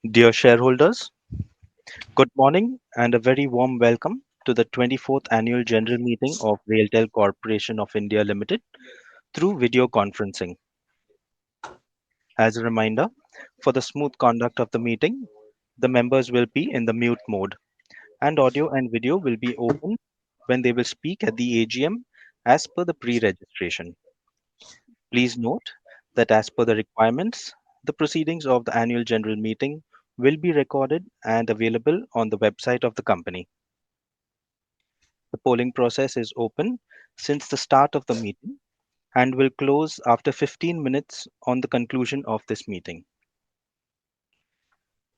Dear shareholders, good morning and a very warm welcome to the 24th Annual General Meeting of RailTel Corporation of India Limited through video conferencing. As a reminder, for the smooth conduct of the meeting, the members will be in the mute mode and audio and video will be open when they will speak at the AGM as per the pre-registration. Please note that as per the requirements, the proceedings of the annual general meeting will be recorded and available on the website of the company. The polling process is open since the start of the meeting and will close after 15 minutes on the conclusion of this meeting.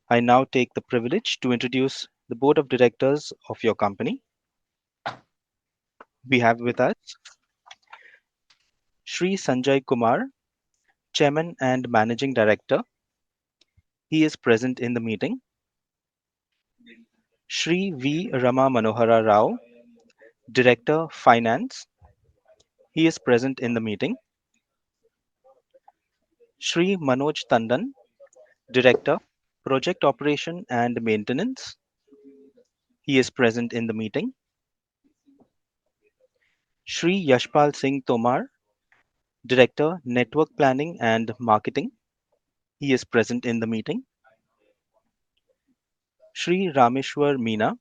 I now take the privilege to introduce the board of directors of your company. We have with us Shri Sanjay Kumar, Chairman and Managing Director. He is present in the meeting. Shri V. Rama Manohara Rao, Director Finance. He is present in the meeting. Shri Manoj Tandon, Director, Project Operation and Maintenance. He is present in the meeting. Shri Yashpal Singh Tomar, Director, Network Planning and Marketing. He is present in the meeting. Shri Rameshwar Meena,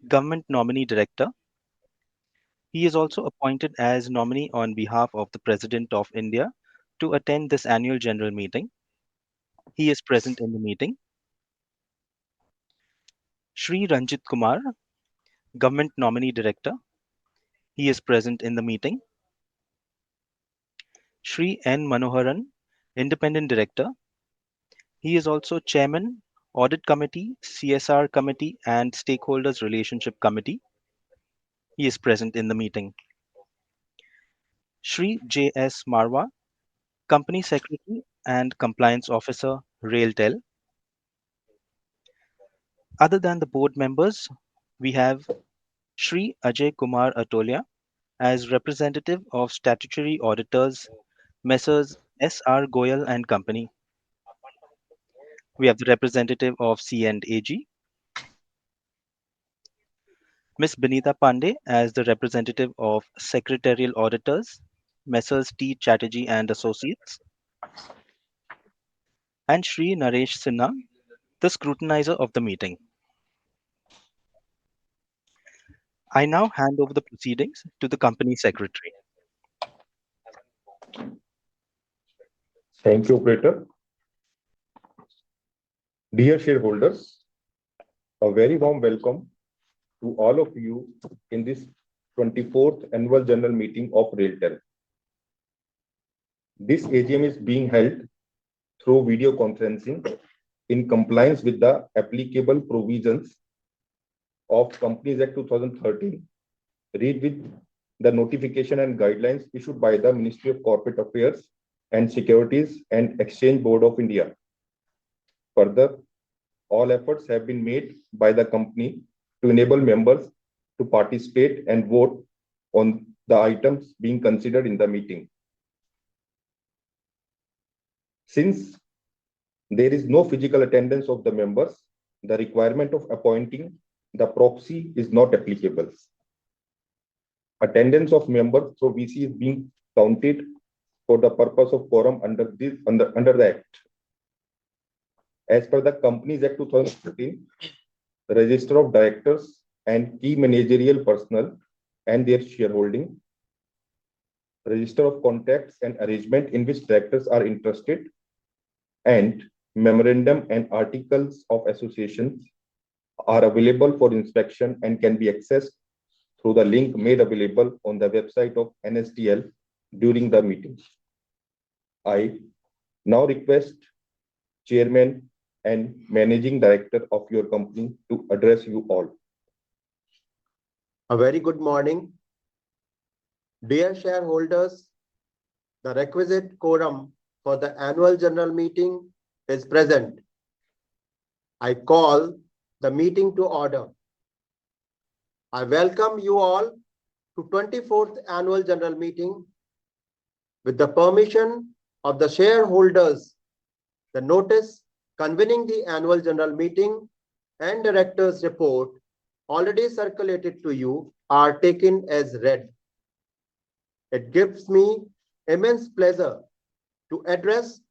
Government Nominee Director. He is also appointed as nominee on behalf of the President of India to attend this annual general meeting. He is present in the meeting. Shri Ranjit Kumar, Government Nominee Director. He is present in the meeting. Shri N. Manoharan, Independent Director. He is also Chairman, Audit Committee, CSR Committee, and Stakeholders Relationship Committee. He is present in the meeting. Shri J. S. Marwa, Company Secretary and Compliance Officer, RailTel. Other than the board members, we have Shri Ajay Kumar Atolia as representative of statutory auditors, Messrs. S.R. Goyal and Company. We have the representative of C&AG, Ms. Benita Pandey as the representative of secretarial auditors, Messrs. T. Chatterjee and Associates, and Shri Naresh Sinha, the scrutinizer of the meeting. I now hand over the proceedings to the company secretary. Thank you, operator. Dear shareholders, a very warm welcome to all of you in this 24th Annual General Meeting of RailTel. This AGM is being held through video conferencing in compliance with the applicable provisions of Companies Act 2013, read with the notification and guidelines issued by the Ministry of Corporate Affairs and Securities and Exchange Board of India. Further, all efforts have been made by the company to enable members to participate and vote on the items being considered in the meeting. Since there is no physical attendance of the members, the requirement of appointing the proxy is not applicable. Attendance of members through VC is being counted for the purpose of quorum under the Act. As per the Companies Act 2013, the Register of Directors and key managerial personnel and their shareholding, Register of Contacts and arrangement in which directors are interested, and memorandum and articles of association are available for inspection and can be accessed through the link made available on the website of NSDL during the meeting. I now request Chairman and Managing Director of your company to address you all. A very good morning. Dear shareholders, the requisite quorum for the annual general meeting is present. I call the meeting to order. I welcome you all to 24th annual general meeting. With the permission of the shareholders, the notice convening the annual general meeting and directors' report already circulated to you are taken as read. It gives me immense pleasure to address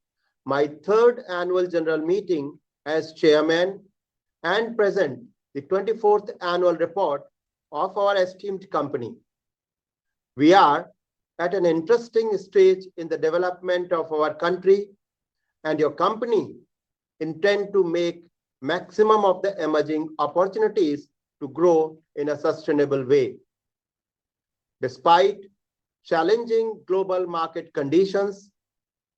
my third annual general meeting as chairman and present the 24th annual report of our esteemed company. We are at an interesting stage in the development of our country, and your company intend to make maximum of the emerging opportunities to grow in a sustainable way. Despite challenging global market conditions,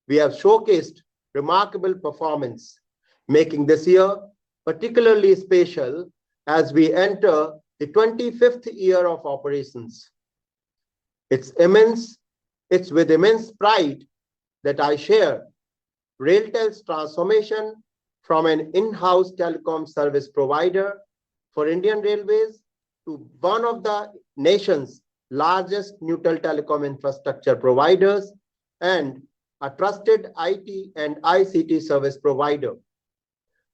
we have showcased remarkable performance, making this year particularly special as we enter the 25th year of operations. It's with immense pride that I share RailTel's transformation from an in-house telecom service provider for Indian Railways to one of the nation's largest neutral telecom infrastructure providers and a trusted IT and ICT service provider.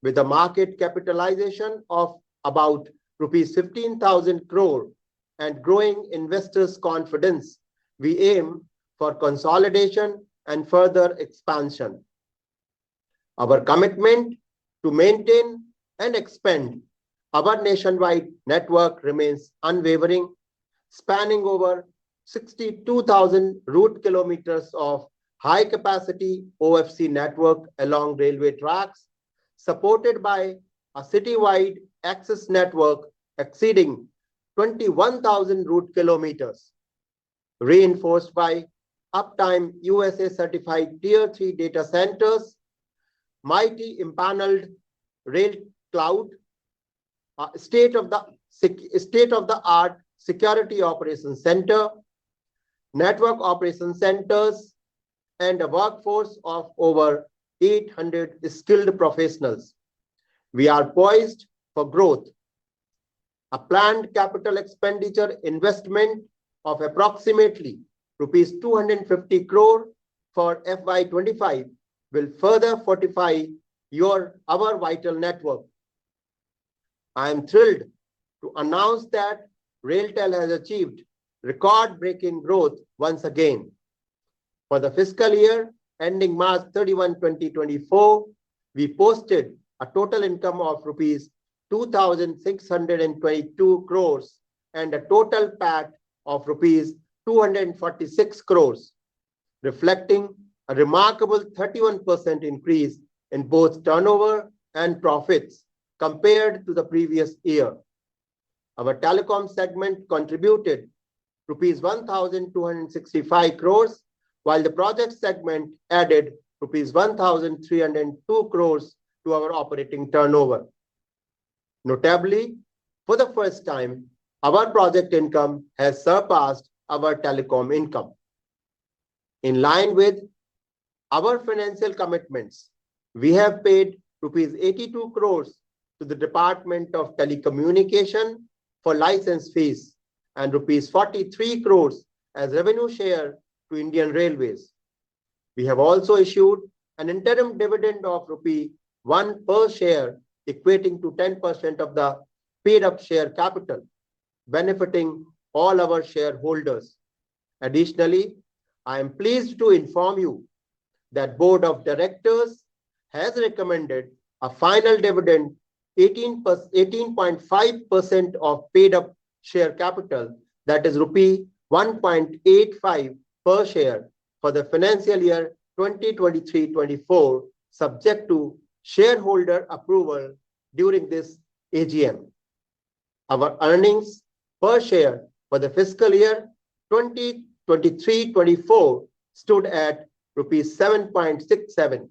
With a market capitalization of about rupees 15,000 crore and growing investors' confidence, we aim for consolidation and further expansion. Our commitment to maintain and expand our nationwide network remains unwavering, spanning over 62,000 route kilometers of high-capacity OFC network along railway tracks, supported by a citywide access network exceeding 21,000 route kilometers, reinforced by uptime USA certified Tier 3 data centers, mighty impaneled rail cloud, state-of-the-art security operations center, network operations centers, and a workforce of over 800 skilled professionals. We are poised for growth. A planned capital expenditure investment of approximately rupees 250 crore for FY25 will further fortify our vital network. I am thrilled to announce that RailTel has achieved record-breaking growth once again. For the fiscal year ending March 31, 2024, we posted a total income of rupees 2,622 crores and a total PAT of rupees 246 crores, reflecting a remarkable 31% increase in both turnover and profits compared to the previous year. Our telecom segment contributed rupees 1,265 crores, while the project segment added rupees 1,302 crores to our operating turnover. Notably, for the first time, our project income has surpassed our telecom income. In line with our financial commitments, we have paid rupees 82 crores to the Department of Telecommunication for license fees and rupees 43 crores as revenue share to Indian Railways. We have also issued an interim dividend of rupee 1 per share, equating to 10% of the paid-up share capital, benefiting all our shareholders. Additionally, I am pleased to inform you that Board of Directors has recommended a final dividend 18.5% of paid-up share capital, that is rupee 1.85 per share for the financial year 2023-24, subject to shareholder approval during this AGM. Our earnings per share for the fiscal year 2023-24 stood at rupees 7.67.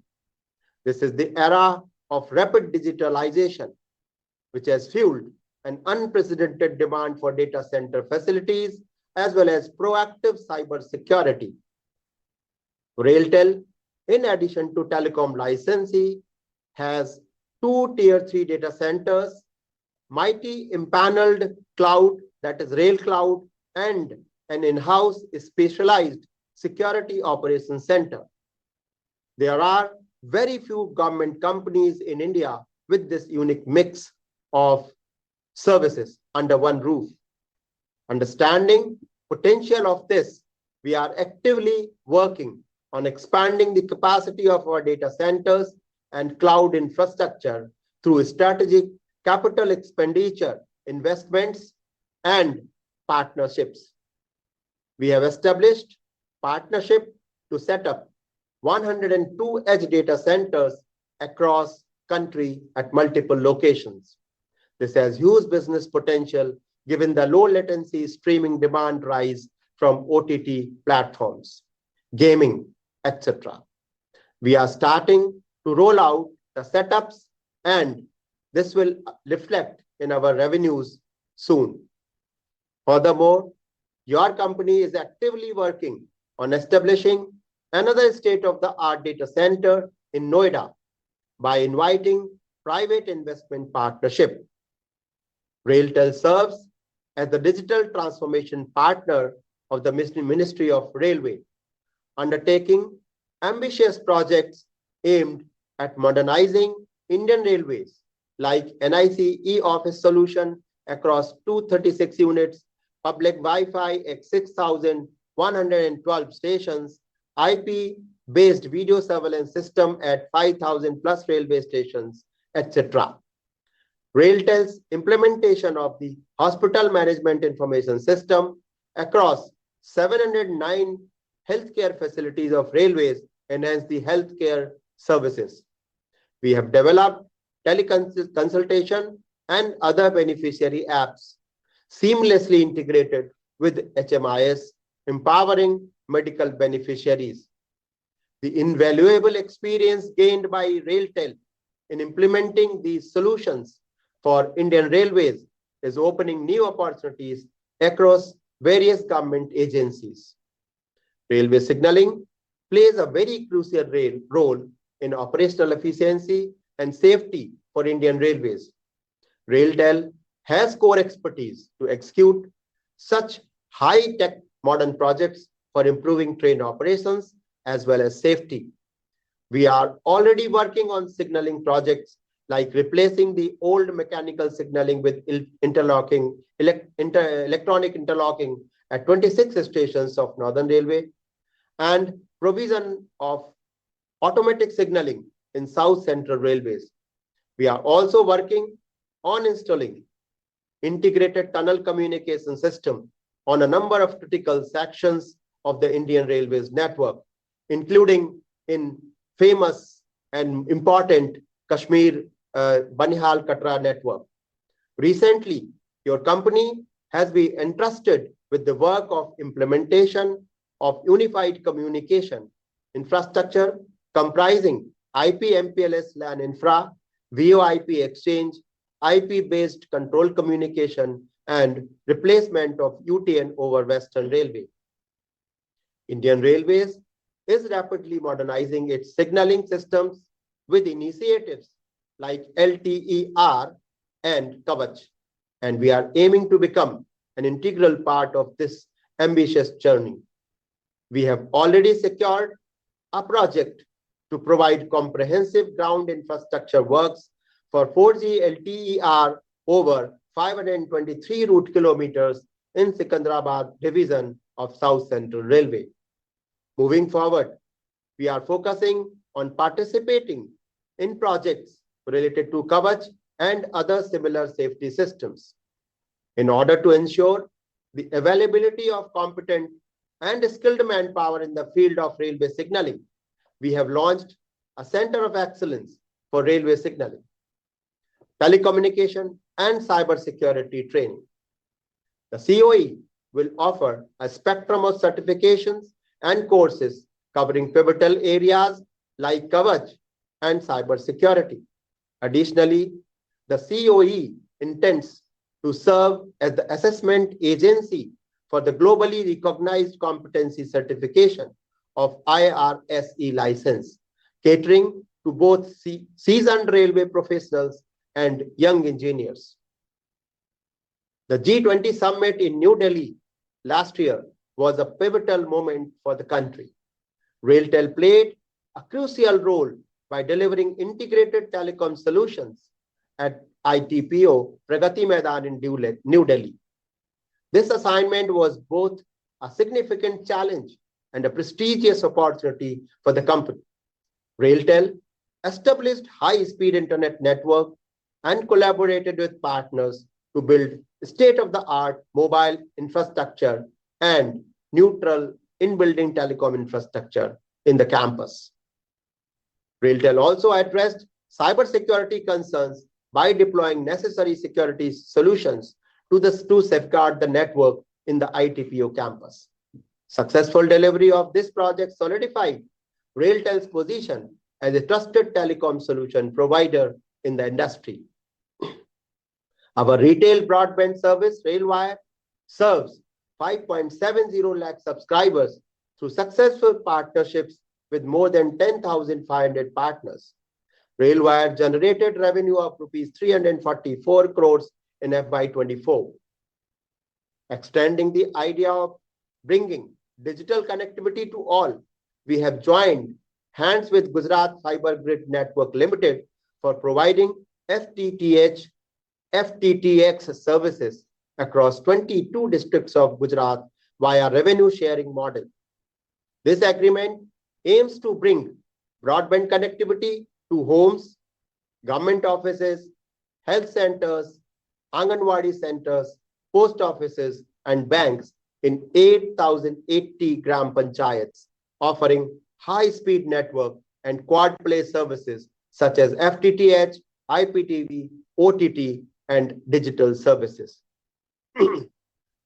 This is the era of rapid digitalization, which has fueled an unprecedented demand for data center facilities as well as proactive cyber security. RailTel, in addition to telecom licensee, has 2 Tier 3 data centers, mighty impaneled cloud, that is Rail Cloud, and an in-house specialized security operations center. There are very few government companies in India with this unique mix of services under one roof. Understanding potential of this, we are actively working on expanding the capacity of our data centers and cloud infrastructure through strategic capital expenditure, investments, and partnerships. We have established partnership to set up 102 edge data centers across country at multiple locations. This has huge business potential given the low latency streaming demand rise from OTT platforms, gaming, etc. We are starting to roll out the setups, and this will reflect in our revenues soon. Furthermore, your company is actively working on establishing another state-of-the-art data center in Noida by inviting private investment partnership. RailTel serves as the digital transformation partner of the Ministry of Railway, undertaking ambitious projects aimed at modernizing Indian Railways like NIC e-office solution across 236 units, public Wi-Fi at 6,112 stations, IP-based video surveillance system at 5,000 plus railway stations, etc. RailTel's implementation of the hospital management information system across 709 healthcare facilities of railways enhance the healthcare services. We have developed teleconsultation and other beneficiary apps seamlessly integrated with HMIS, empowering medical beneficiaries. The invaluable experience gained by RailTel in implementing these solutions for Indian Railways is opening new opportunities across various government agencies. Railway signaling plays a very crucial role in operational efficiency and safety for Indian Railways. RailTel has core expertise to execute such high-tech modern projects for improving train operations as well as safety. We are already working on signaling projects like replacing the old mechanical signaling with electronic interlocking at 26 stations of Northern Railway and provision of automatic signaling in South Central Railways. We are also working on installing integrated tunnel communication system on a number of critical sections of the Indian Railways network, including in famous and important Kashmir Banihal Katra network. Recently, your company has been entrusted with the work of implementation of unified communication infrastructure comprising IP MPLS LAN infra, VoIP exchange, IP-based control communication, and replacement of UTN over Western Railway. Indian Railways is rapidly modernizing its signaling systems with initiatives like LTER and Kavach, and we are aiming to become an integral part of this ambitious journey. We have already secured a project to provide comprehensive ground infrastructure works for 4G LTER over 523 route kilometers in Secunderabad division of South Central Railway. Moving forward, we are focusing on participating in projects related to Kavach and other similar safety systems. In order to ensure the availability of competent and skilled manpower in the field of railway signaling, we have launched a Center of Excellence for Railway Signaling, Telecommunication, and Cybersecurity Training. The COE will offer a spectrum of certifications and courses covering pivotal areas like Kavach and cybersecurity. Additionally, the COE intends to serve as the assessment agency for the globally recognized competency certification of IRSE license, catering to both seasoned railway professionals and young engineers. The G20 summit in New Delhi last year was a pivotal moment for the country. RailTel played a crucial role by delivering integrated telecom solutions at ITPO Pragati Maidan in New Delhi. This assignment was both a significant challenge and a prestigious opportunity for the company. RailTel established high-speed internet network and collaborated with partners to build state-of-the-art mobile infrastructure and neutral in-building telecom infrastructure in the campus. RailTel also addressed cybersecurity concerns by deploying necessary security solutions to safeguard the network in the ITPO campus. Successful delivery of this project solidified RailTel's position as a trusted telecom solution provider in the industry. Our retail broadband service, RailWire, serves 5.70 lakh subscribers through successful partnerships with more than 10,500 partners. RailWire generated revenue of rupees 344 crores in FY24. Extending the idea of bringing digital connectivity to all, we have joined hands with Gujarat Fiber Grid Network Limited for providing FTTH, FTTX services across 22 districts of Gujarat via revenue sharing model. This agreement aims to bring broadband connectivity to homes, government offices, health centers, Anganwadi centers, post offices, and banks in 8,080 gram panchayats, offering high-speed network and quad play services such as FTTH, IPTV, OTT, and digital services.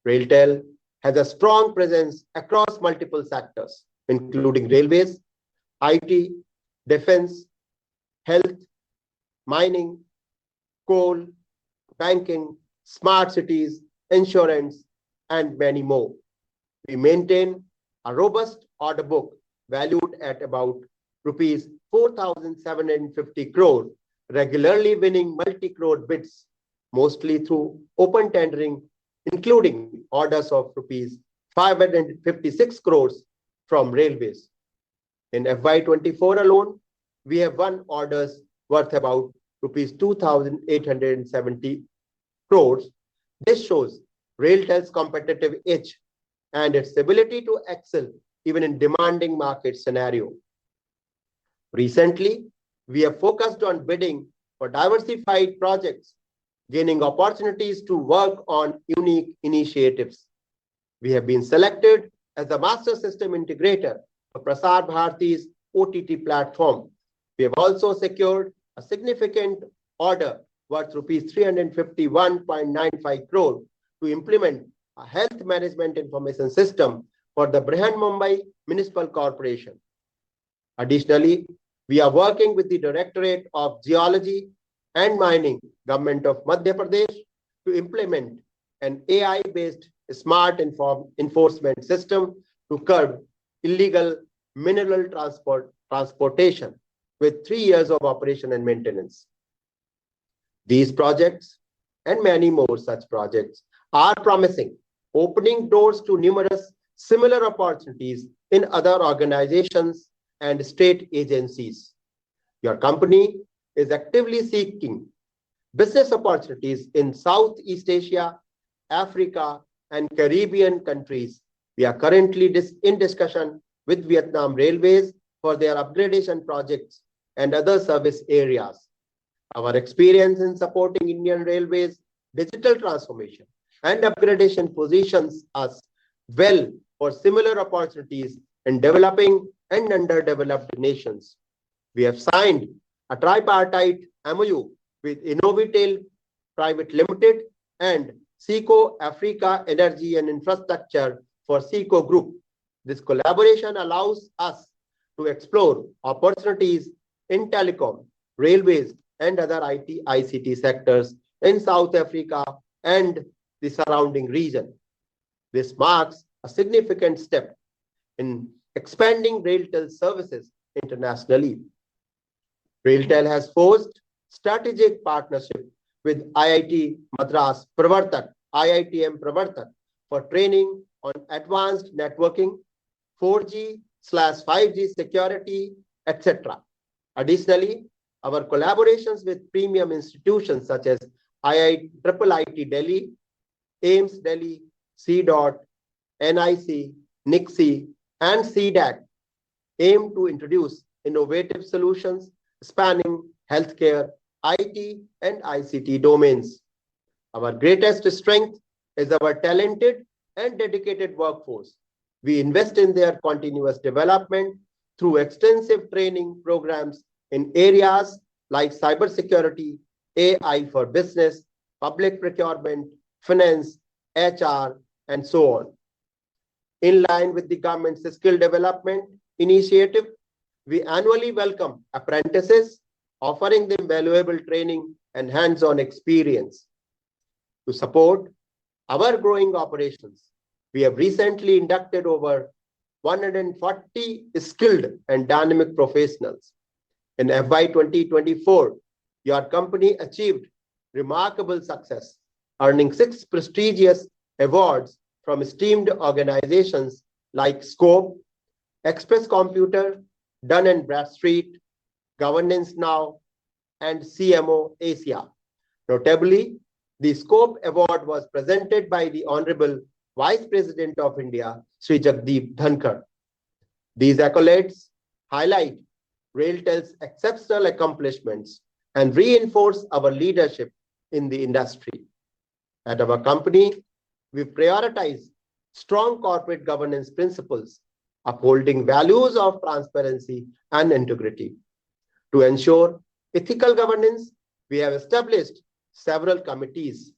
RailTel has a strong presence across multiple sectors, including railways, IT, defense, health, mining, coal, banking, smart cities, insurance, and many more. We maintain a robust order book valued at about rupees 4,750 crore, regularly winning multi-crore bids, mostly through open tendering, including orders of rupees 556 crores from railways. In FY24 alone, we have won orders worth about rupees 2,870 crores. This shows RailTel's competitive edge and its ability to excel even in demanding market scenario. Recently, we have focused on bidding for diversified projects, gaining opportunities to work on unique initiatives. We have been selected as the master system integrator for Prasar Bharati's OTT platform. We have also secured a significant order worth rupees 351.95 crore to implement a health management information system for the Brihan Mumbai Municipal Corporation. Additionally, we are working with the Directorate of Geology and Mining, Government of Madhya Pradesh, to implement an AI-based smart enforcement system to curb illegal mineral transportation with 3 years of operation and maintenance. These projects and many more such projects are promising, opening doors to numerous similar opportunities in other organizations and state agencies. Your company is actively seeking business opportunities in Southeast Asia, Africa, and Caribbean countries. We are currently in discussion with Vietnam Railways for their upgradation projects and other service areas. Our experience in supporting Indian Railways digital transformation and upgradation positions us well for similar opportunities in developing and underdeveloped nations. We have signed a tripartite MOU with Innovitel Private Limited and SECO Africa Energy and Infrastructure for SECO Group. This collaboration allows us to explore opportunities in telecom, railways, and other IT, ICT sectors in South Africa and the surrounding region. This marks a significant step in expanding RailTel services internationally. RailTel has forged strategic partnership with IIT Madras Pravartak, IITM Pravartak, for training on advanced networking, 4G/5G security, etc. Additionally, our collaborations with premium institutions such as IIT Delhi, AIMS Delhi, CDOT, NIC, NICSI, and CDAC aim to introduce innovative solutions spanning healthcare, IT, and ICT domains. Our greatest strength is our talented and dedicated workforce. We invest in their continuous development through extensive training programs in areas like cybersecurity, AI for business, public procurement, finance, HR, and so on. In line with the government's skill development initiative, we annually welcome apprentices, offering them valuable training and hands-on experience. To support our growing operations, we have recently inducted over 140 skilled and dynamic professionals. In FY 2024, your company achieved remarkable success, earning 6 prestigious awards from esteemed organizations like Scope, Express Computer, Dun & Bradstreet, Governance Now, and CMO Asia. Notably, the Scope Award was presented by the Honorable Vice President of India, Sri Jagdeep Dhankar. These accolades highlight RailTel's exceptional accomplishments and reinforce our leadership in the industry. At our company, we prioritize strong corporate governance principles, upholding values of transparency and integrity. To ensure ethical governance, we have established several committees: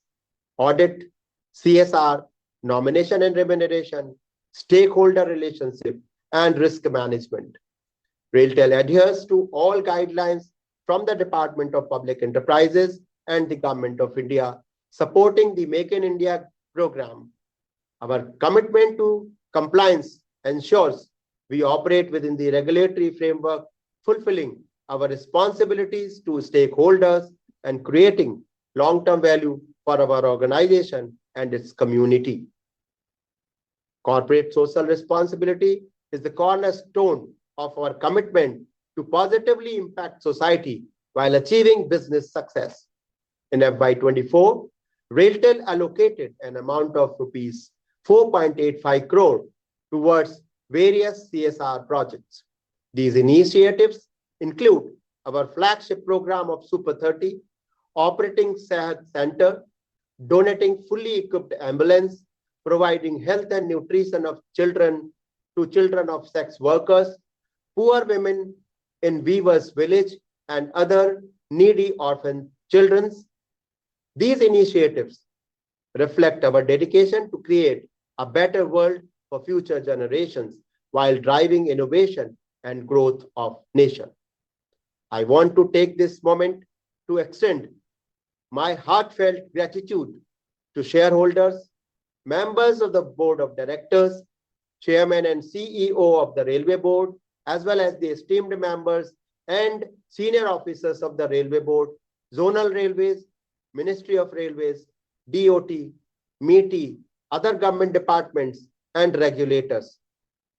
audit, CSR, nomination and remuneration, stakeholder relationship, and risk management. RailTel adheres to all guidelines from the Department of Public Enterprises and the Government of India, supporting the Make in India program. Our commitment to compliance ensures we operate within the regulatory framework, fulfilling our responsibilities to stakeholders and creating long-term value for our organization and its community. Corporate social responsibility is the cornerstone of our commitment to positively impact society while achieving business success. In FY 24, RailTel allocated an amount of rupees 4.85 crore towards various CSR projects. These initiatives include our flagship program of Super 30, operating Sehat Center, donating fully equipped ambulance, providing health and nutrition of children to children of sex workers, poor women in Weavers Village, and other needy orphan children. These initiatives reflect our dedication to create a better world for future generations while driving innovation and growth of nation. I want to take this moment to extend my heartfelt gratitude to shareholders, members of the Board of Directors, Chairman and CEO of the Railway Board, as well as the esteemed members and senior officers of the Railway Board, Zonal Railways, Ministry of Railways, DOT, MeitY, other government departments, and regulators.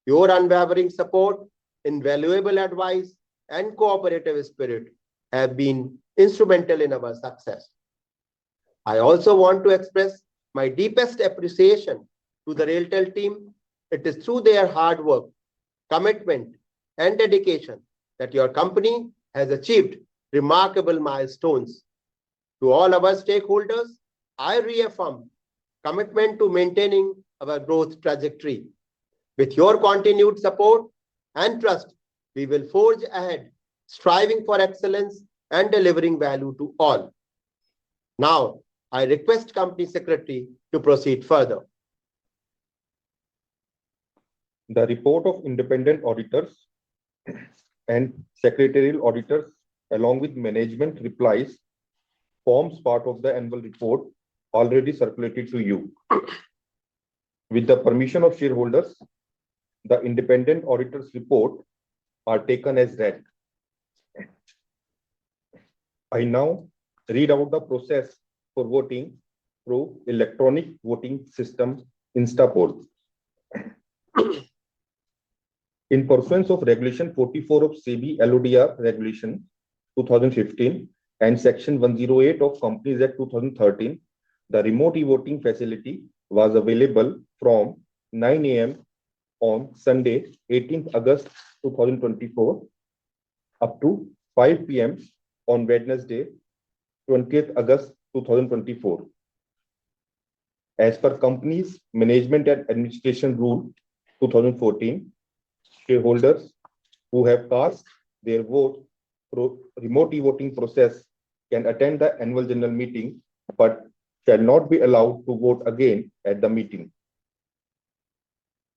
Your unwavering support, invaluable advice, and cooperative spirit have been instrumental in our success. I also want to express my deepest appreciation to the RailTel team. It is through their hard work, commitment, and dedication that your company has achieved remarkable milestones. To all our stakeholders, I reaffirm commitment to maintaining our growth trajectory. With your continued support and trust, we will forge ahead, striving for excellence and delivering value to all. Now, I request Company Secretary to proceed further. The report of independent auditors and secretarial auditors, along with management replies, forms part of the annual report already circulated to you. With the permission of shareholders, the independent auditors' report are taken as read. I now read out the process for voting through electronic voting system InstaPoll. In pursuance of Regulation 44 of SEBI LODR Regulation 2015 and Section 108 of Companies Act 2013, the remote e-voting facility was available from 9 a.m. on Sunday, 18th August 2024, up to 5 p.m. on Wednesday, 20th August 2024. As per Companies Management and Administration Rule 2014, shareholders who have cast their vote through remote e-voting process can attend the annual general meeting, but shall not be allowed to vote again at the meeting.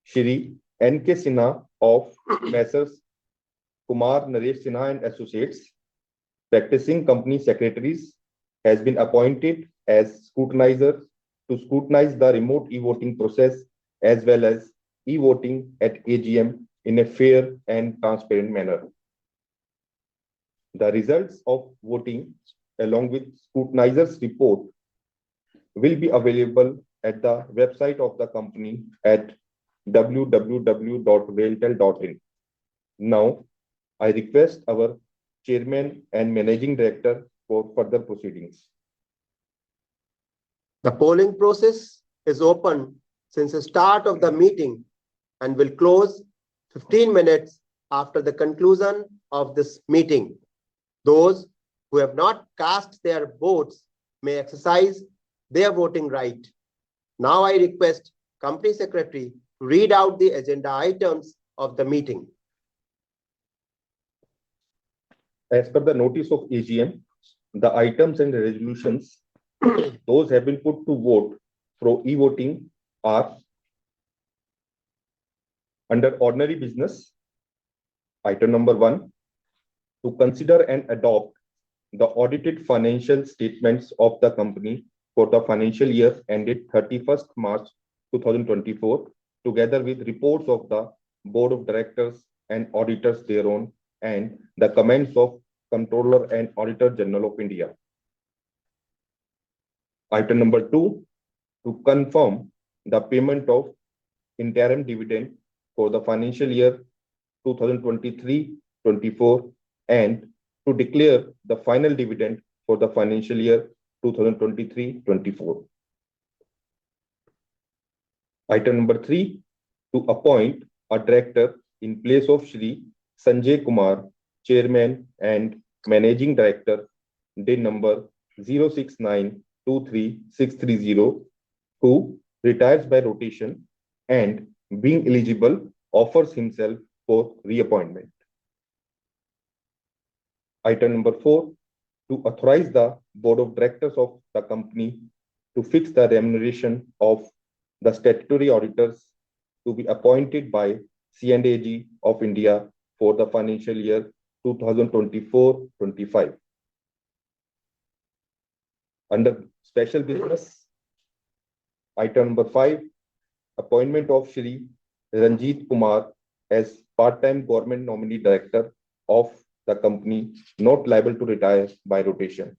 Shri N.K. Sinha of Messrs. Kumar Naresh Sinha and Associates, practicing company secretaries, has been appointed as scrutinizer to scrutinize the remote e-voting process as well as e-voting at AGM in a fair and transparent manner. The results of voting, along with scrutinizer's report, will be available at the website of the company at www.railtel.in. Now, I request our Chairman and Managing Director for further proceedings. The polling process is open since the start of the meeting and will close 15 minutes after the conclusion of this meeting. Those who have not cast their votes may exercise their voting right. Now I request Company Secretary to read out the agenda items of the meeting. As per the notice of AGM, the items and resolutions, those have been put to vote through e-voting are under ordinary business. Item number 1, to consider and adopt the audited financial statements of the company for the financial year ended 31st March 2024, together with reports of the Board of Directors and auditors thereon, and the comments of Comptroller and Auditor General of India. Item number 2, to confirm the payment of interim dividend for the financial year 2023-24 and to declare the final dividend for the financial year 2023-24. Item number 3, to appoint a director in place of Shri Sanjay Kumar, Chairman and Managing Director, day number 069236330, who retires by rotation and, being eligible, offers himself for reappointment. Item number 4, to authorize the Board of Directors of the company to fix the remuneration of the statutory auditors to be appointed by C&AG of India for the financial year 2024-25. Under special business, item number 5, appointment of Shri Ranjit Kumar as part-time government nominee director of the company, not liable to retire by rotation.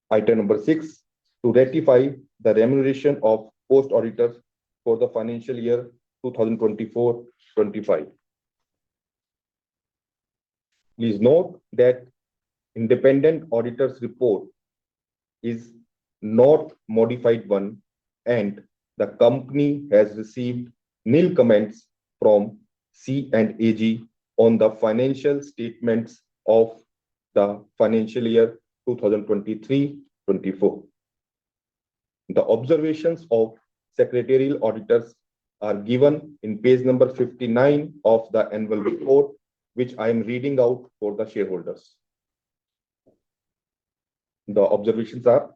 Item number 6, to ratify the remuneration of post auditors for the financial year 2024-25. Please note that independent auditor's report is not modified one, and the company has received nil comments from C&AG on the financial statements of the financial year 2023-24. The observations of secretarial auditors are given in page number 59 of the annual report, which I am reading out for the shareholders. The observations are: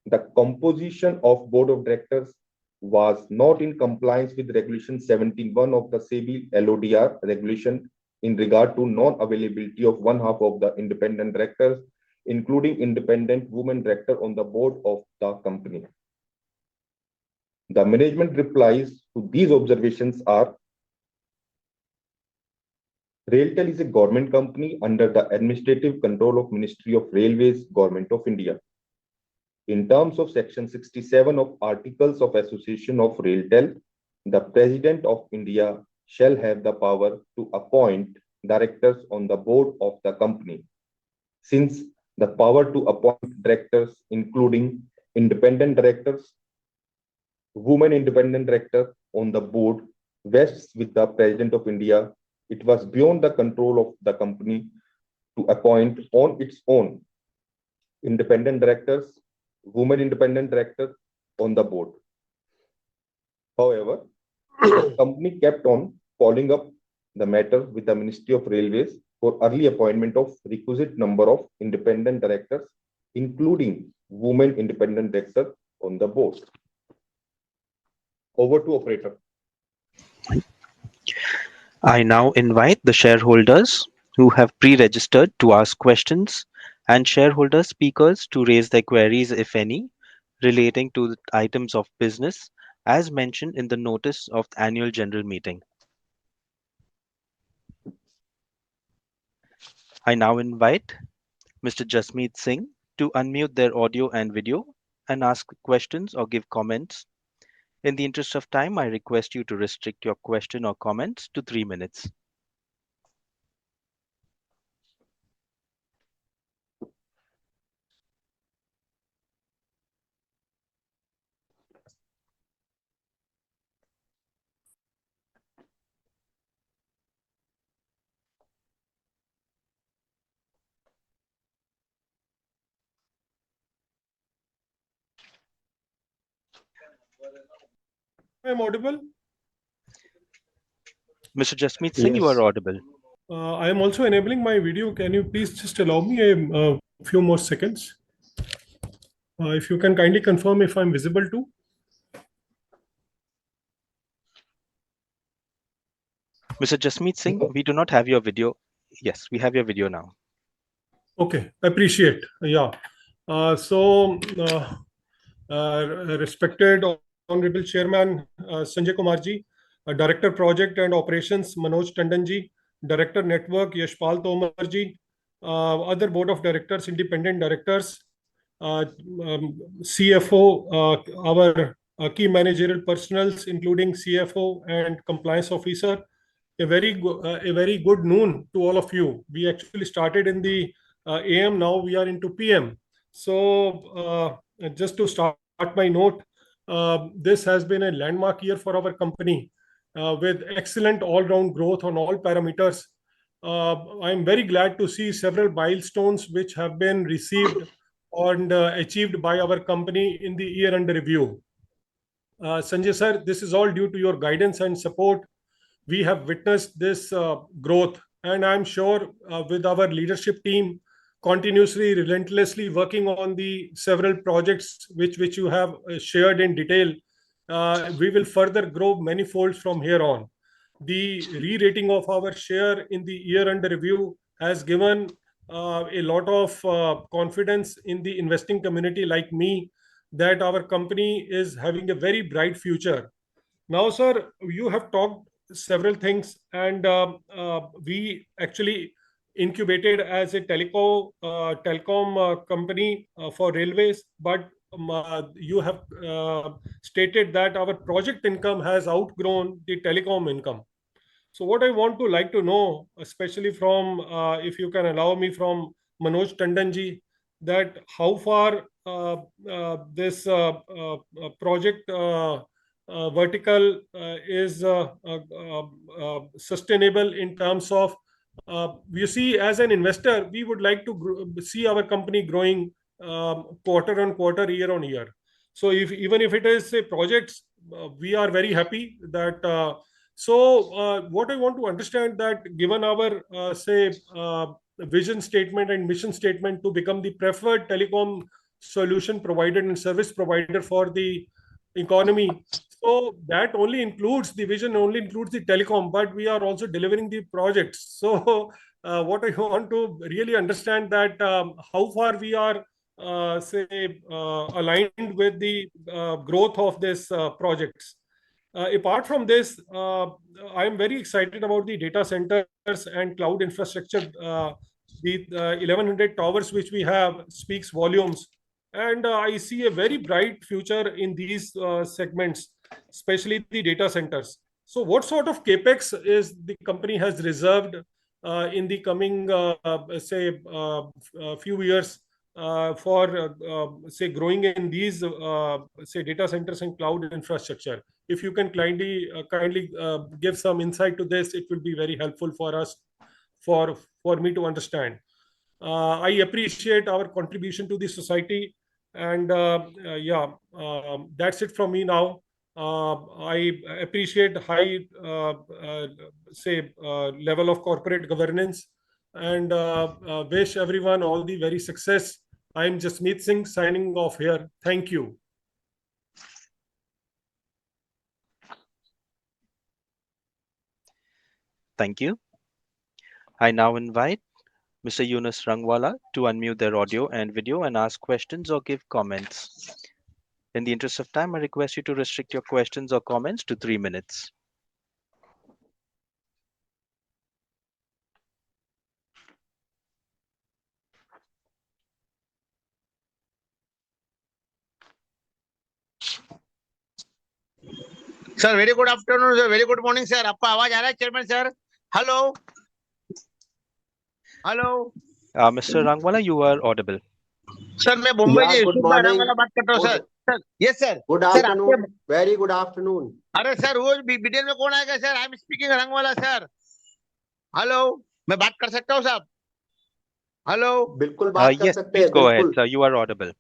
the composition of Board of Directors was not in compliance with Regulation 17(1) of the SEBI LODR regulation in regard to non-availability of one half of the independent directors, including independent woman director on the board of the company. The management replies to these observations are: RailTel is a government company under the administrative control of Ministry of Railways, Government of India. In terms of Section 67 of Articles of Association of RailTel, the President of India shall have the power to appoint directors on the board of the company. Since the power to appoint directors, including independent directors, women independent director on the board, vests with the President of India, it was beyond the control of the company to appoint on its own independent directors, women independent directors on the board. However, the company kept on following up the matter with the Ministry of Railways for early appointment of requisite number of independent directors, including women independent directors on the board. Over to operator. I now invite the shareholders who have pre-registered to ask questions and shareholder speakers to raise their queries, if any, relating to the items of business as mentioned in the notice of the annual general meeting. I now invite Mr. Jasmeet Singh to unmute their audio and video and ask questions or give comments. In the interest of time, I request you to restrict your question or comments to 3 minutes. I am audible. Mr. Jasmeet Singh, you are Yes. audible. I am also enabling my video. Can you please just allow me a few more seconds? If you can kindly confirm if I'm visible too. Mr. Jasmeet Singh, we do not have your video. Yes, we have your video now. Okay, appreciate. Yeah. Respected Honorable Chairman Sanjay Kumar ji, Director Project and Operations Manoj Tandon ji, Director Network Yashpal Tomar ji, other Board of Directors, Independent Directors, CFO, our key managerial personals, including CFO and Compliance Officer. A very good noon to all of you. We actually started in the AM. Now we are into PM. So just to start my note, this has been a landmark year for our company with excellent all-round growth on all parameters. I'm very glad to see several milestones which have been received and achieved by our company in the year under review. Sanjay sir, this is all due to your guidance and support. We have witnessed this growth, and I'm sure with our leadership team continuously, relentlessly working on the several projects which you have shared in detail, we will further grow many folds from here on. The re-rating of our share in the year under review has given a lot of confidence in the investing community like me that our company is having a very bright future. Now, sir, you have talked several things, and we actually incubated as a telecom company for railways, but you have stated that our project income has outgrown the telecom income. So what I want to like to know, especially from, if you can allow me, from Manoj Tandon ji, that how far this project vertical is sustainable in terms of, you see, as an investor, we would like to see our company growing quarter on quarter, year on year. So even if it is say projects, we are very happy that. What I want to understand that given our vision statement and mission statement to become the preferred telecom solution provider and service provider for the economy, so that only includes the vision, only includes the telecom, but we are also delivering the projects. So what I want to really understand that how far we are aligned with the growth of this projects. Apart from this, I am very excited about the data centers and cloud infrastructure. The 1100 towers which we have speaks volumes, and I see a very bright future in these segments, especially the data centers. So what sort of capex is the company has reserved in the coming, say, few years for, say, growing in these, say, data centers and cloud infrastructure? If you can kindly give some insight to this, it will be very helpful for us, for me to understand. I appreciate our contribution to the society, and yeah, that's it from me now. I appreciate high, say, level of corporate governance, and wish everyone all the very success. I'm Jasmeet Singh signing off here. Thank you. Thank you. I now invite Mr. Yunus Rangwala to unmute their audio and video and ask questions or give comments. In the interest of time, I request you to restrict your questions or comments to 3 minutes. Sir very good afternoon sir, very good morning sir. आपका आवाज आ रहा है chairman sir? Hello hello Mr. Rangwala, you are audible. Sir, मैं Mumbai Yeah, से good Yusuf भाई morning. रंगवाला बात कर रहा हूँ sir. Sir yes sir. Good sir आपके, afternoon. Very good afternoon. अरे सर वो वीडियो में कौन आएगा sir? I am speaking Rangwala sir. Hello, मैं बात कर सकता हूँ साहब? हेलो बिल्कुल बात कर Yes, सकते please हैं, go ahead, बिल्कुल. sir. You are audible.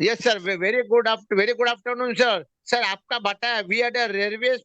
Yes sir, very good afternoon sir. Sir आपका बताया we are the railway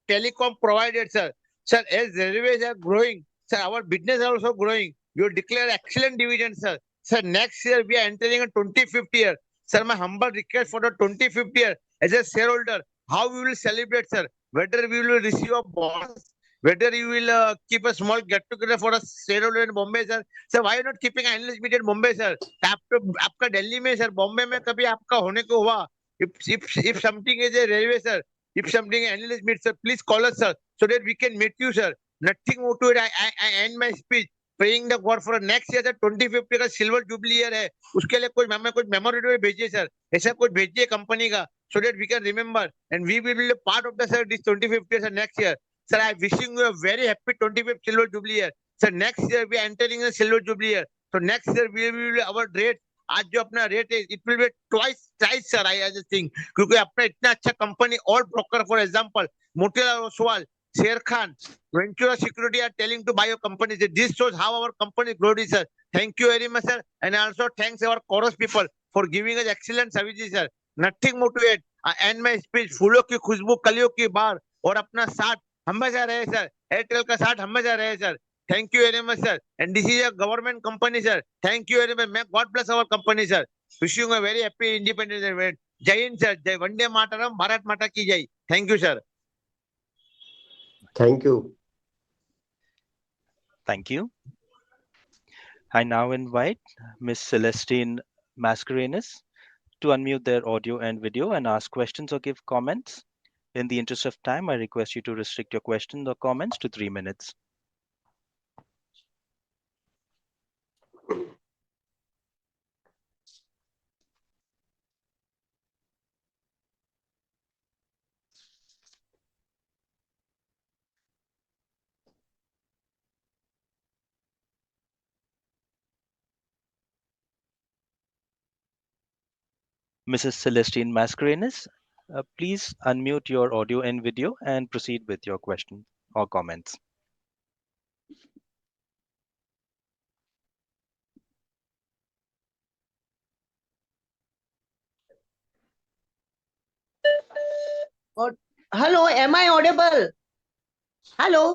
telecom provided sir. Sir, as railways are growing, sir, our business are also growing. You declare excellent dividend, sir. Sir, next year we are entering a 25th year. Sir, my humble request for the 25th year as a shareholder, how we will celebrate, sir? Whether we will receive a bonus, whether you will keep a small get together for a shareholder in Bombay, sir. Sir, why not keeping an analyst meet in Bombay, sir? आपका दिल्ली में sir, Bombay में कभी आपका होने को हुआ? If something is a railway, sir. If something analyst meets, sir, please call us, sir, so that we can meet you, sir. Nothing more to it. I end my speech praying the God for next year, sir. 2050 का silver jubilee year है, उसके लिए कुछ हमें कुछ memorable भेजिए sir, ऐसा कुछ भेजिए कंपनी का, so that we can remember and we will be a part of the sir this 25th year, sir, next year. Sir, I wishing you a very happy 25th silver jubilee year. Sir, next year we are entering a silver jubilee year. So next year we will our rate, आज जो अपना rate है, it will be twice sir. I just think, क्योंकि अपना इतना अच्छा company और broker, for example Motilal Oswal, शेर Khan, Ventura Security are telling to buy your company. This shows how our company grows, sir. Thank you very much, sir. And also thanks our chorus people for giving us excellent services, sir. Nothing more to it. I end my speech. फूलों की खुशबू, कलियों की बार, और अपना साथ हमेशा रहे sir. Airtel का साथ हमेशा रहे sir. Thank you very much, sir. And this is a government company, sir. Thank you very much. May God bless our company, sir. Wishing you a very happy Independence Day. Jai Hind, sir. Jai Vande Mataram. Bharat Mata ki jai. Thank you, sir. Thank you. Thank you. I now invite Ms. Celestine Mascarenas to unmute their audio and video and ask questions or give comments. In the interest of time, I request you to restrict your questions or comments to 3 minutes. Mrs. Celestine Mascarenas, please unmute your audio and video and proceed with your question or comments. Hello, am I audible? Hello.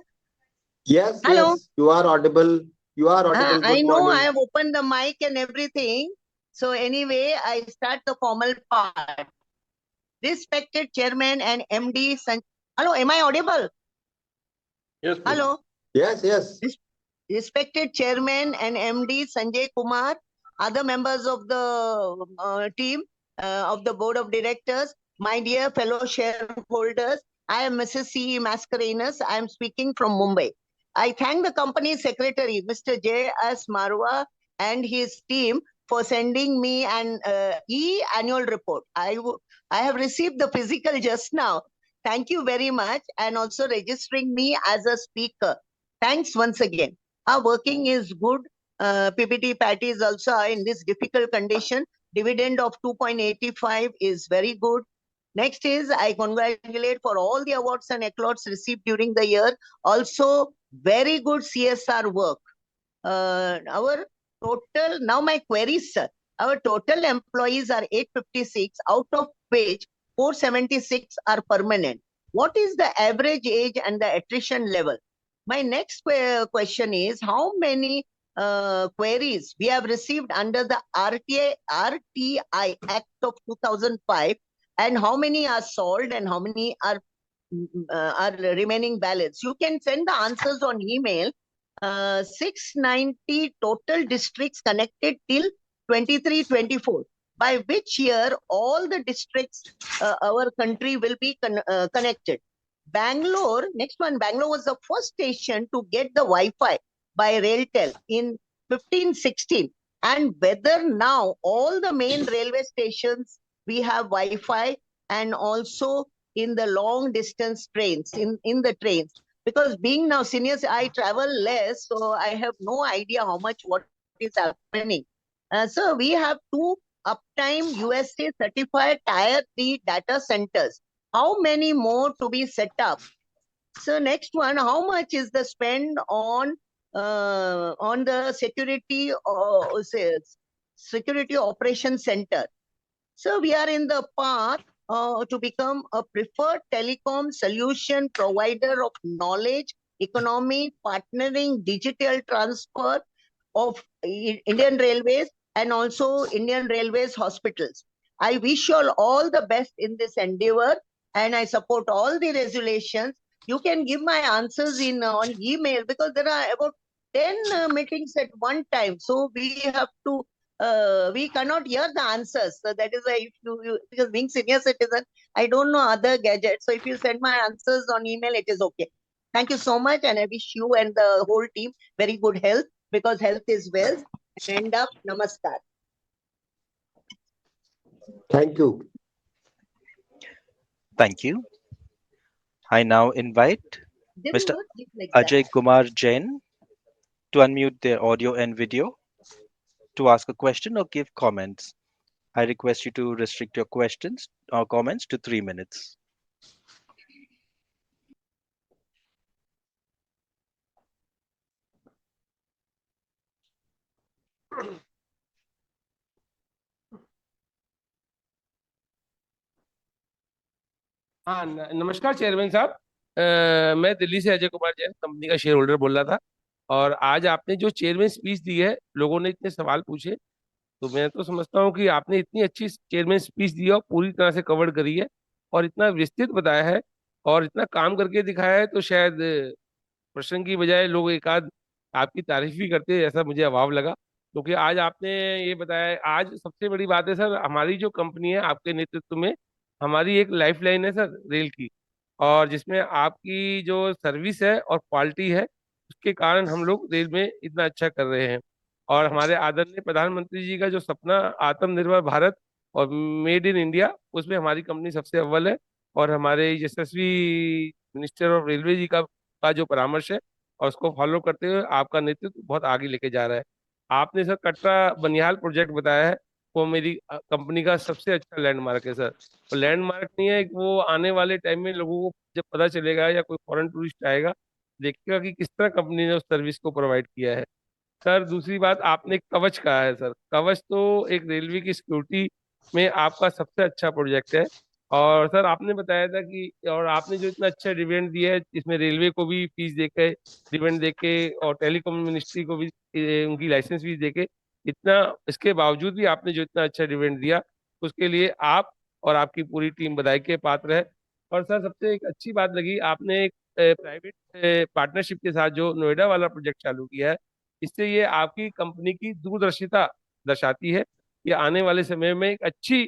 Yes, Hello. yes, you are audible. You are audible. I Good know I morning. have opened the mic and everything. So anyway, I start the formal part. Respected Chairman and MD. Hello, am I audible? Yes, please. Hello. Yes, yes. Respected Chairman and MD Sanjay Kumar, other members of the team of the Board of Directors, my dear fellow shareholders, I am Mrs. C. Mascarenas. I am speaking from Mumbai. I thank the company secretary, Mr. J.S. Marwa, and his team for sending me an e-annual report. I have received the physical just now, thank you very much, and also registering me as a speaker. Thanks once again. Our working is good. PPT Patty is also in this difficult condition. Dividend of 2.85 is very good. Next is I congratulate for all the awards and accolades received during the year. Also, very good CSR work. Our total, now my queries, sir. Our total employees are 856, out of which 476 are permanent. What is the average age and the attrition level? My next question is how many queries we have received under the RTI Act of 2005, and how many are solved and how many are remaining balance? You can send the answers on email. 690 total districts connected till 23-24, by which year all the districts our country will be connected. Bangalore, next one, Bangalore was the first station to get the Wi-Fi by RailTel in 1516. And whether now all the main railway stations we have Wi-Fi, and also in the long distance trains, in the trains. Because being now seniors, I travel less, so I have no idea how much what is happening. So we have two uptime USA certified tier 3 data centers. How many more to be set up? So next one, how much is the spend on the security operation center? So we are in the path to become a preferred telecom solution provider of knowledge, economy, partnering, digital transfer of Indian Railways and also Indian Railways hospitals. I wish you all the best in this endeavor, and I support all the resolutions. You can give my answers in on email, because there are about 10 meetings at one time. So we have to we cannot hear the answers. So that is why if because being senior citizen, I don't know other gadgets. So if you send my answers on email, it is okay. Thank you so much. And I wish you and the whole team very good health, because health is wealth. End up. Namaskar. Thank you. Thank you. I now invite Didn't Mr. work like that. Ajay Kumar Jain to unmute their audio and video to ask a question or give comments. I request you to restrict your questions or comments to 3 minutes. हाँ नमस्कार chairman साहब। मैं दिल्ली से Ajay Kumar Jain company का share holder बोल रहा था। और आज आपने जो चेयरमैन स्पीच दी है, लोगों ने इतने सवाल पूछे, तो मैं तो समझता हूँ कि आपने इतनी अच्छी चेयरमैन स्पीच दी है और पूरी तरह से कवर करी है और इतना विस्तृत बताया है और इतना काम करके दिखाया है, तो शायद प्रश्न की बजाय लोग एक आध आपकी तारीफ भी करते, ऐसा मुझे अभाव लगा। क्योंकि आज आपने ये बताया, आज सबसे बड़ी बात है सर, हमारी जो कंपनी है आपके नेतृत्व में, हमारी एक लाइफ लाइन है सर रेल की, और जिसमें आपकी जो सर्विस है और क्वालिटी है, उसके कारण हम लोग रेल में इतना अच्छा कर रहे हैं। और हमारे आदरणीय प्रधानमंत्री जी का जो सपना आत्मनिर्भर भारत और मेड इन इंडिया, उसमें हमारी कंपनी सबसे अव्वल है। और हमारे यशस्वी मिनिस्टर ऑफ रेलवे जी का जो परामर्श है और उसको फॉलो करते हुए आपका नेतृत्व बहुत आगे लेके जा रहा है। आपने सर कटरा बनिहाल प्रोजेक्ट बताया है, वो मेरी कंपनी का सबसे अच्छा लैंडमार्क है सर। तो लैंडमार्क नहीं है, वो आने वाले टाइम में लोगों को जब पता चलेगा या कोई फॉरेन टूरिस्ट आएगा, देखेगा कि किस तरह कंपनी ने उस सर्विस को प्रोवाइड किया है। सर दूसरी बात, आपने कवच कहा है सर, कवच तो एक रेलवे की सिक्योरिटी में आपका सबसे अच्छा प्रोजेक्ट है। और सर आपने बताया था कि, और आपने जो इतना अच्छा डिविडेंड दिया है, इसमें रेलवे को भी फीस देके, डिविडेंड देके, और टेलीकॉम मिनिस्ट्री को भी उनकी लाइसेंस फीस देके, इतना इसके बावजूद भी आपने जो इतना अच्छा डिविडेंड दिया, उसके लिए आप और आपकी पूरी टीम बधाई के पात्र है। और सर सबसे एक अच्छी बात लगी, आपने एक प्राइवेट पार्टनरशिप के साथ जो नोएडा वाला प्रोजेक्ट चालू किया है, इससे ये आपकी कंपनी की दूरदर्शिता दर्शाती है कि आने वाले समय में एक अच्छी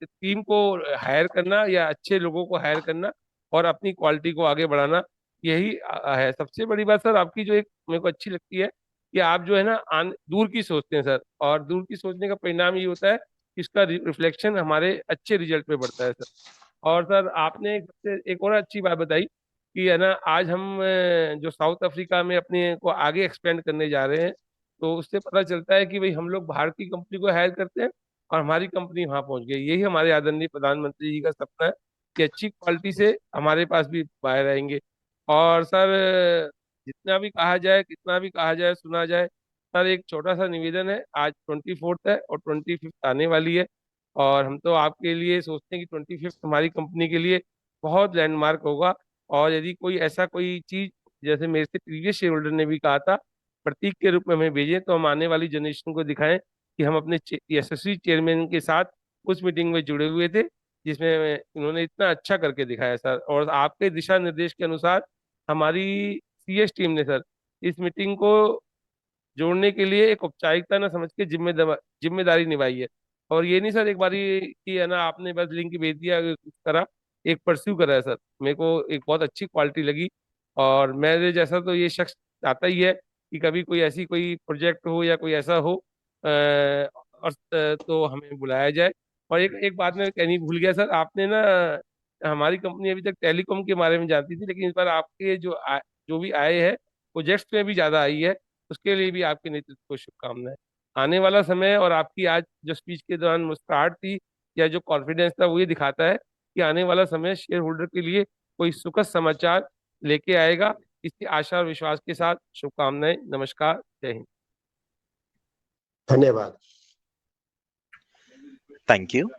टीम को हायर करना या अच्छे लोगों को हायर करना और अपनी क्वालिटी को आगे बढ़ाना, यही है सबसे बड़ी बात। सर आपकी जो एक मेरे को अच्छी लगती है कि आप जो है ना दूर की सोचते हैं सर, और दूर की सोचने का परिणाम ये होता है कि इसका रिफ्लेक्शन हमारे अच्छे रिजल्ट पे पड़ता है सर। और सर आपने एक और अच्छी बात बताई कि है ना, आज हम जो साउथ अफ्रीका में अपने को आगे एक्सपेंड करने जा रहे हैं, तो उससे पता चलता है कि भाई हम लोग बाहर की कंपनी को हायर करते हैं और हमारी कंपनी वहां पहुंच गई। यही हमारे आदरणीय प्रधानमंत्री जी का सपना है कि अच्छी क्वालिटी से हमारे पास भी बाहर आएंगे। और सर जितना भी कहा जाए, कितना भी कहा जाए, सुना जाए, सर एक छोटा सा निवेदन है। आज 24th है और 25th आने वाली है, और हम तो आपके लिए सोचते हैं कि 25th हमारी कंपनी के लिए बहुत लैंडमार्क होगा। और यदि कोई ऐसा कोई चीज, जैसे मेरे से प्रीवियस शेयर होल्डर ने भी कहा था, प्रतीक के रूप में हमें भेजें, तो हम आने वाली जनरेशन को दिखाएं कि हम अपने यशस्वी चेयरमैन के साथ उस मीटिंग में जुड़े हुए थे जिसमें उन्होंने इतना अच्छा करके दिखाया सर। और आपके दिशा निर्देश के अनुसार हमारी सीएस टीम ने सर इस मीटिंग को जोड़ने के लिए एक औपचारिकता ना समझ के जिम्मेदारी निभाई है। और ये नहीं सर एक बारी कि है ना आपने बस लिंक भेज दिया, कुछ करा, एक परस्यू करा है सर। मेरे को एक बहुत अच्छी क्वालिटी लगी, और मेरे जैसा तो ये शख्स चाहता ही है कि कभी कोई ऐसी कोई प्रोजेक्ट हो या कोई ऐसा हो और तो हमें बुलाया जाए। और एक एक बात मैं कहनी भूल गया सर, आपने ना, हमारी कंपनी अभी तक टेलीकॉम के बारे में जानती थी, लेकिन इस बार आपके जो भी आए हैं प्रोजेक्ट्स में भी ज्यादा आई है, उसके लिए भी आपके नेतृत्व को शुभकामनाएं। आने वाला समय और आपकी आज जो स्पीच के दौरान मुस्कुराहट थी या जो कॉन्फिडेंस था, वो ये दिखाता है कि आने वाला समय शेयर होल्डर के लिए कोई सुखद समाचार लेके आएगा। इसी आशा और विश्वास के साथ शुभकामनाएं। नमस्कार, जय हिंद। धन्यवाद। Thank you.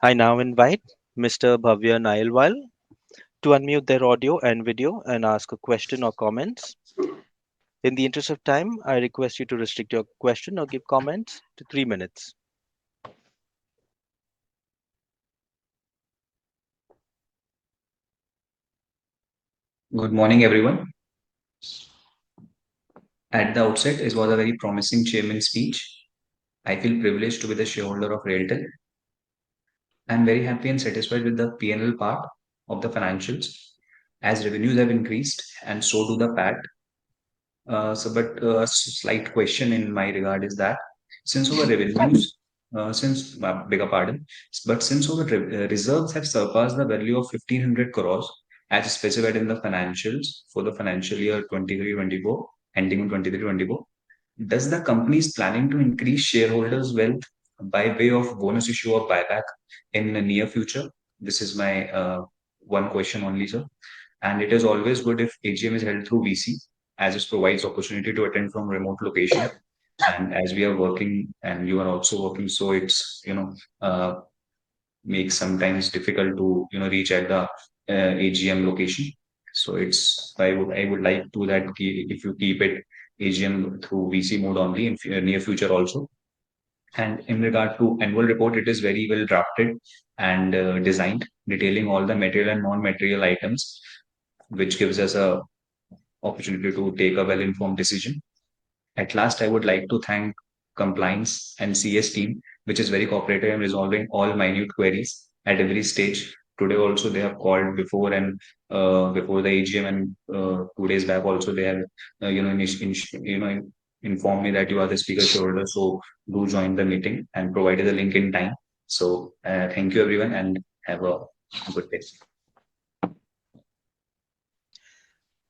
I now invite Mr. Bhavya Nailwal to unmute their audio and video and ask a question or comments. In the interest of time, I request you to restrict your question or give comments to 3 minutes. Good morning, everyone. At the outset, it was a very promising chairman's speech. I feel privileged to be the shareholder of RailTel. I'm very happy and satisfied with the P&L part of the financials, as revenues have increased and so do the PAT. But a slight question in my regard is that since our revenues, beg pardon, but since our reserves have surpassed the value of 1,500 crores as specified in the financials for the financial year 23-24, ending in 23-24, does the company is planning to increase shareholders' wealth by way of bonus issue or buyback in the near future? This is my one question only, sir. And it is always good if AGM is held through VC, as it provides opportunity to attend from remote location. And as we are working and you are also working, so it's makes sometimes difficult to reach at the AGM location. So it's I would like to that if you keep it AGM through VC mode only in near future also. And in regard to annual report, it is very well drafted and designed, detailing all the material and non-material items, which gives us a opportunity to take a well-informed decision. At last, I would like to thank compliance and CS team, which is very cooperative in resolving all minute queries at every stage. Today also they have called before and before the AGM, and 2 days back also they have informed me that you are the speaker shareholder, so do join the meeting and provided the link in time. So thank you everyone and have a good day.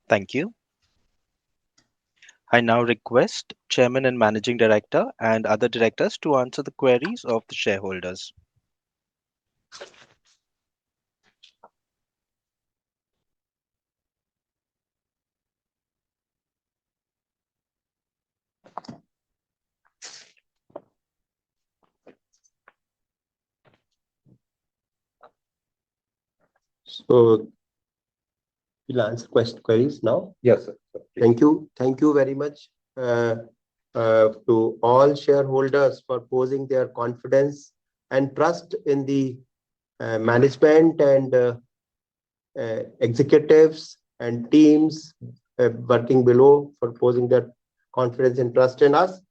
Thank you. I now request Chairman and Managing Director and other directors to answer the queries of the shareholders. So we'll answer queries now. Yes, sir. Thank you. Thank you very much to all shareholders for posing their confidence and trust in the management and executives and teams working below for posing their confidence and trust in us.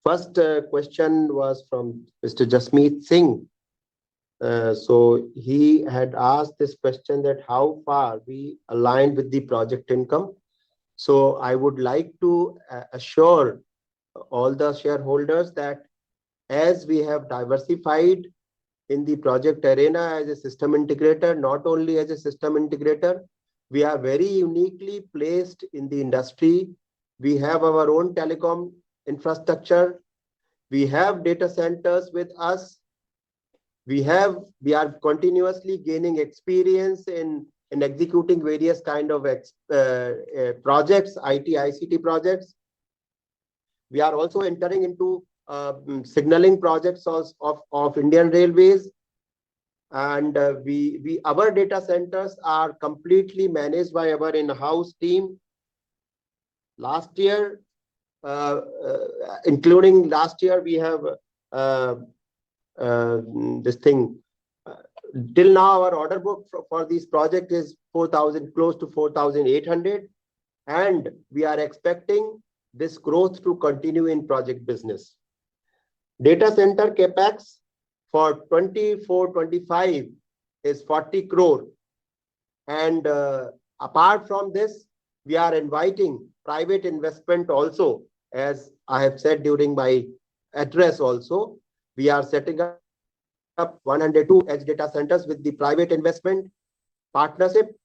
First question was from Mr. Jasmeet Singh. So he had asked this question that how far we aligned with the project income. So I would like to assure all the shareholders that as we have diversified in the project arena as a system integrator, not only as a system integrator, we are very uniquely placed in the industry. We have our own telecom infrastructure. We have data centers with us. We are continuously gaining experience in executing various kind of projects, IT, ICT projects. We are also entering into signaling projects of Indian Railways. And our data centers are completely managed by our in-house team. Last year, including last year, we have this thing. Till now, our order book for this project is 4,000, close to 4,800. And we are expecting this growth to continue in project business. Data center capex for 24-25 is 40 crore. And apart from this, we are inviting private investment also. As I have said during my address also, we are setting up 102 edge data centers with the private investment partnership.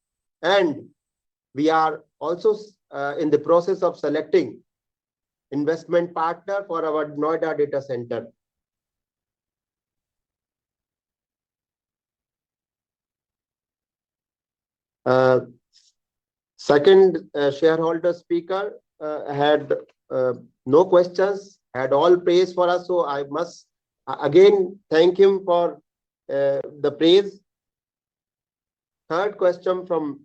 And we are also in the process of selecting investment partner for our Noida data center. Second shareholder speaker had no questions, had all praise for us. So I must again thank him for the praise. Third question from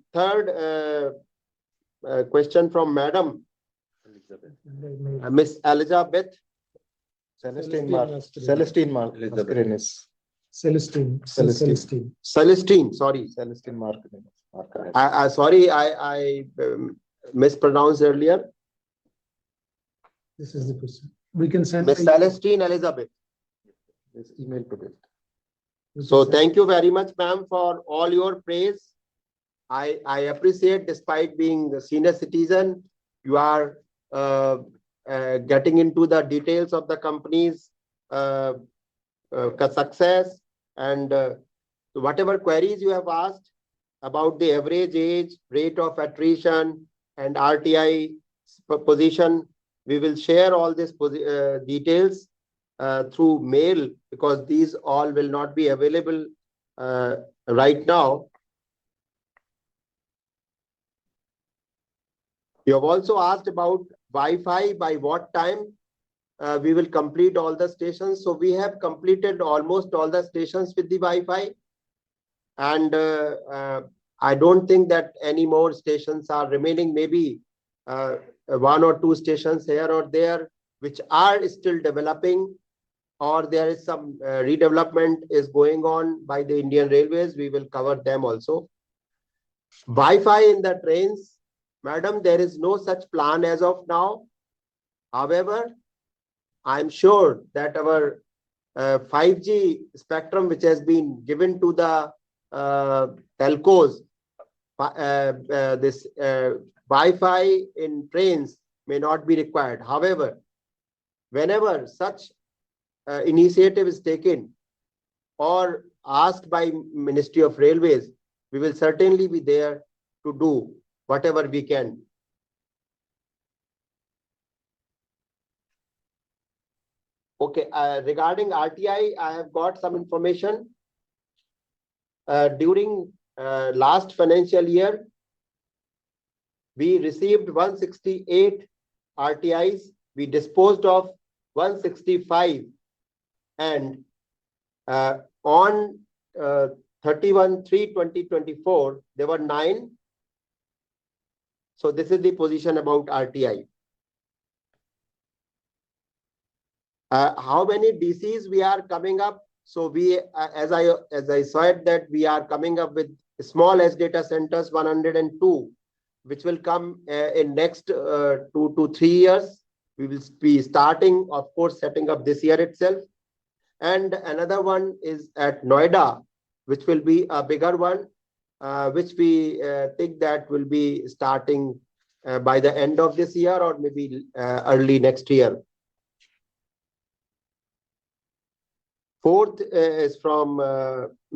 Madam Miss Elizabeth. Celestine Mascarenes. Celestine, sorry. Celestine Mascarenes. Sorry, I mispronounced earlier. This is the question. We can send Miss Celestine Elizabeth. this email to this. So thank you very much, ma'am, for all your praise. I appreciate, despite being a senior citizen, you are getting into the details of the company's success, and whatever queries you have asked about the average age, rate of attrition, and RTI position, we will share all these details through mail, because these all will not be available right now. You have also asked about Wi-Fi, by what time we will complete all the stations. So we have completed almost all the stations with the Wi-Fi. And I don't think that any more stations are remaining. Maybe one or two stations here or there, which are still developing, or there is some redevelopment is going on by the Indian Railways. We will cover them also. Wi-Fi in the trains, madam, there is no such plan as of now. However, I'm sure that our 5G spectrum, which has been given to the telcos, this Wi-Fi in trains may not be required. However, whenever such initiative is taken or asked by Ministry of Railways, we will certainly be there to do whatever we can. Okay, regarding RTI, I have got some information. During last financial year, we received 168 RTIs. We disposed of 165, and on 31/3/2024, there were 9. So this is the position about RTI. How many DCs we are coming up? So we, as I said, that we are coming up with small edge data centers 102, which will come in next 2 to 3 years. We will be starting, of course, setting up this year itself. And another one is at Noida, which will be a bigger one, which we think that will be starting by the end of this year or maybe early next year. Fourth is from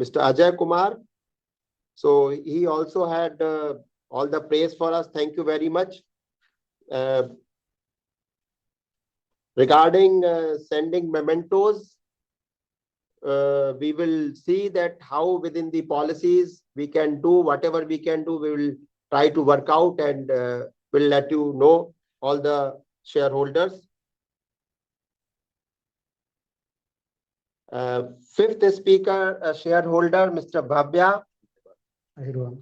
Mr. Ajay Kumar. So he also had all the praise for us. Thank you very much. Regarding sending mementos, we will see that how within the policies we can do whatever we can do. We will try to work out and will let you know, all the shareholders. Fifth speaker, shareholder, Mr. Bhavya. Ahirwal.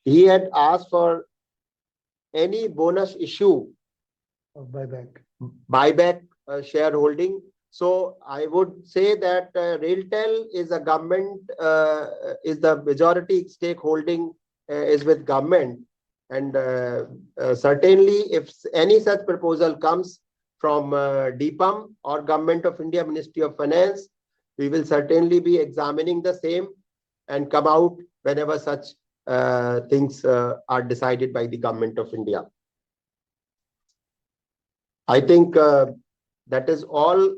He had asked for any bonus issue, buyback shareholding. So I would say that RailTel is a government, is the majority stakeholding is with government. And certainly if any such proposal comes from DPAM or Government of India, Ministry of Finance, we will certainly be examining the same and come out whenever such things are decided by the Government of India. I think that is all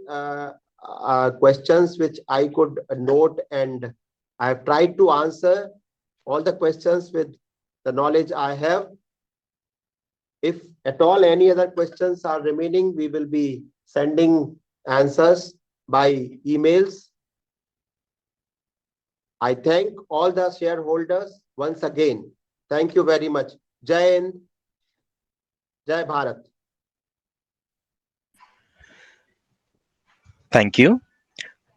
questions which I could note, and I have tried to answer all the questions with the knowledge I have. If at all any other questions are remaining, we will be sending answers by emails. I thank all the shareholders once again. Thank you very much. Jai Hind, Jai Bharat. Thank you.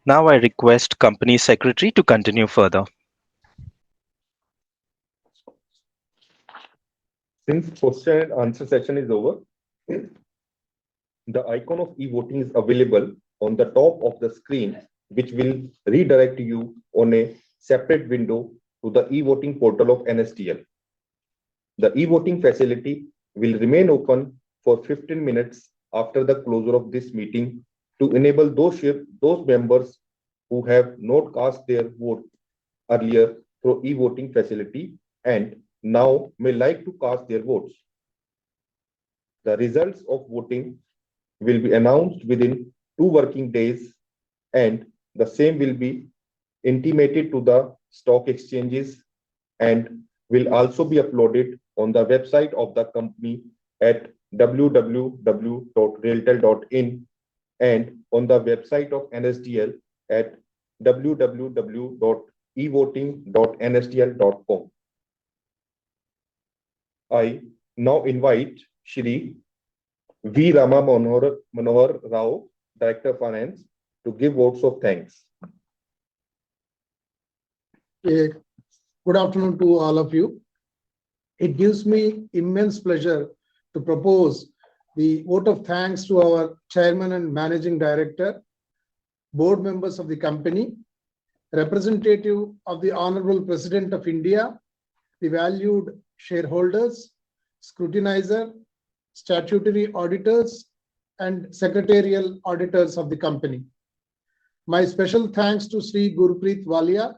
Now I request Company Secretary to continue further. Since question and answer session is over, the icon of e-voting is available on the top of the screen, which will redirect you on a separate window to the e-voting portal of NSDL. The e-voting facility will remain open for 15 minutes after the closure of this meeting to enable those members who have not cast their vote earlier through e-voting facility and now may like to cast their votes. The results of voting will be announced within 2 working days, and the same will be intimated to the stock exchanges and will also be uploaded on the website of the company at www.railtel.in and on the website of NSDL at www.evoting.nsdl.com. I now invite Shri V. Rama Manohar Rao, Director of Finance, to give votes of thanks. Good afternoon to all of you. It gives me immense pleasure to propose the vote of thanks to our Chairman and Managing Director, board members of the company, representative of the Honorable President of India, the valued shareholders, scrutinizer, statutory auditors, and secretarial auditors of the company. My special thanks to Sri Gurpreet Walia,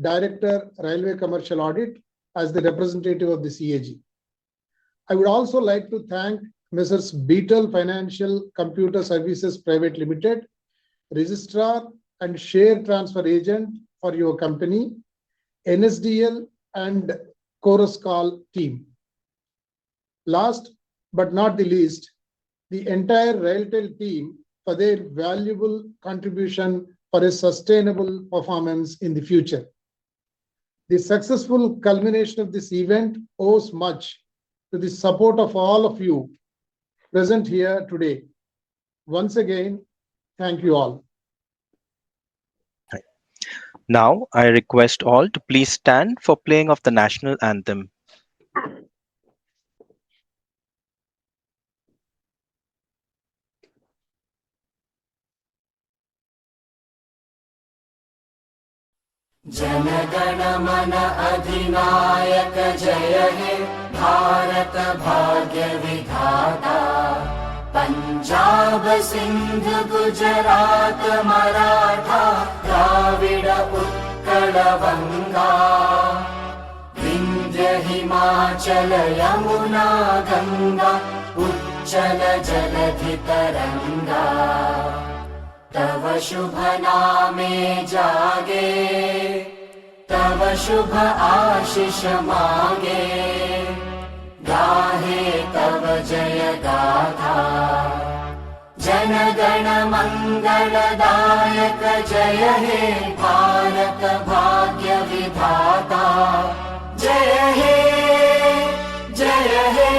Director, Railway Commercial Audit, as the representative of the CAG. I would also like to thank Messrs. Beetle Financial Computer Services Private Limited, Registrar and Share Transfer Agent for your company, NSDL and Chorus Call team. Last but not the least, the entire RailTel team for their valuable contribution for a sustainable performance in the future. The successful culmination of this event owes much to the support of all of you present here today. Once again, thank you all. Now I request all to please stand for playing of the national anthem. जनगण मन अधिनायक जय हे भारत भाग्य विधाता पंजाब सिंध गुजरात मराठा द्राविड उत्कल बंगा विंध्य हिमाचल यमुना गंगा उच्चल जलधि तरंगा तव शुभ नामे जागे तव शुभ आशीष मागे गाहे तव जय गाथा जन गण मंगलदायक जय हे भारत भाग्य विधाता जय हे जय हे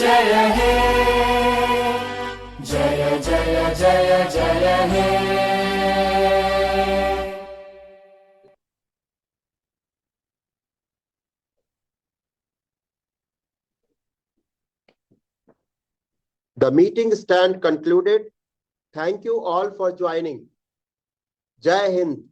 जय हे जय जय जय जय हे The meeting stand concluded. Thank you all for joining. Jai Hind.